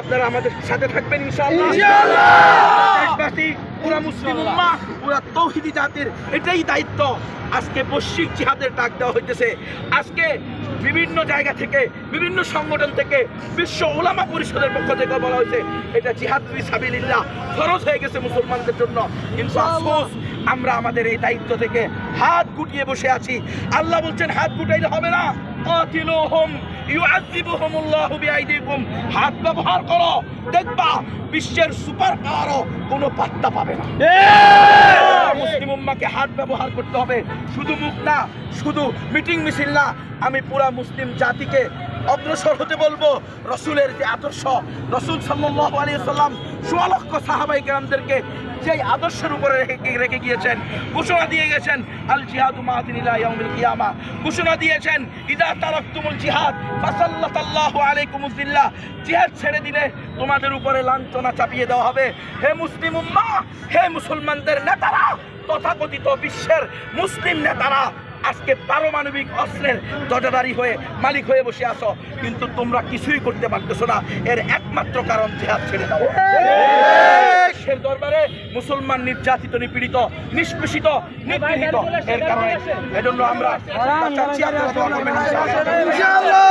আপনারা আমাদের সাথে থাকবেন ইনশাআল্লাহ। দেশবাসী, পুরা মুসলিম উম্মাহ, পুরা তৌহিদি জাতির এটাই দায়িত্ব। আজকে বৈশ্বিক জিহাদের ডাক দেওয়া হইতেছে। আজকে বিভিন্ন জায়গা থেকে, বিভিন্ন সংগঠন থেকে, বিশ্ব উলামা পরিষদের পক্ষ থেকে বলা হয়েছে এটা জিহাদ ফি সাবিলিল্লাহ ফরজ হয়ে গেছে মুসলমানদের জন্য। কিন্তু আফসোস, আমরা আমাদের এই দায়িত্ব থেকে হাত গুটিয়ে বসে আছি। আল্লাহ বলছেন হাত গুটাইলে হবে না, কাতিলুহুম ইউআযিবুহুমুল্লাহু বিআইদিকুম। হাত ব্যবহার করো, দেখবা বিশ্বের সুপার পাওয়ারও কোনো পাত্তা পাবে না। মুসলিম উম্মাহকে হাত ব্যবহার করতে হবে, শুধু মুখ না, শুধু মিটিং মিছিল না। আমি পুরা মুসলিম জাতিকে অগ্রসর হতে বলবো। রসুলের যে আদর্শ, রসুল সাল্লাল্লাহু আলাইহি ওয়াসাল্লাম ১৬ লক্ষ সাহাবায়ে কেরামদেরকে যেই আদর্শের উপরে রেখে গিয়েছেন, ঘোষণা দিয়ে গেছেন আল জিহাদু মাদিন ইলা ইয়াউমিল কিয়ামা, ঘোষণা দিয়েছেন ইযা তারাকতুমুল জিহাদ ফাসাল্লাতাল্লাহু আলাইকুমুজ জিল্লাহ, জিহাদ ছেড়ে দিলে তোমাদের উপরে লাঞ্ছনা চাপিয়ে দেওয়া হবে। হে মুসলিম উম্মাহ, হে মুসলমানদের নেতারা, তথাকথিত বিশ্বের মুসলিম নেতারা আজকে পারমাণবিক অস্ত্রের দরজাদারি হয়ে মালিক হয়ে বসে আছো, কিন্তু তোমরা কিছুই করতে পারতেছো না। এর একমাত্র কারণ জিহাদ ছেড়ে দাও। বিশ্বের দরবারে মুসলমান নির্যাতিত, নিপীড়িত, নিষ্পেষিত, নিগৃহীত। এর কারণে এজন্য আমরা চাচ্ছি আপনারা দোয়া করবেন ইনশাআল্লাহ।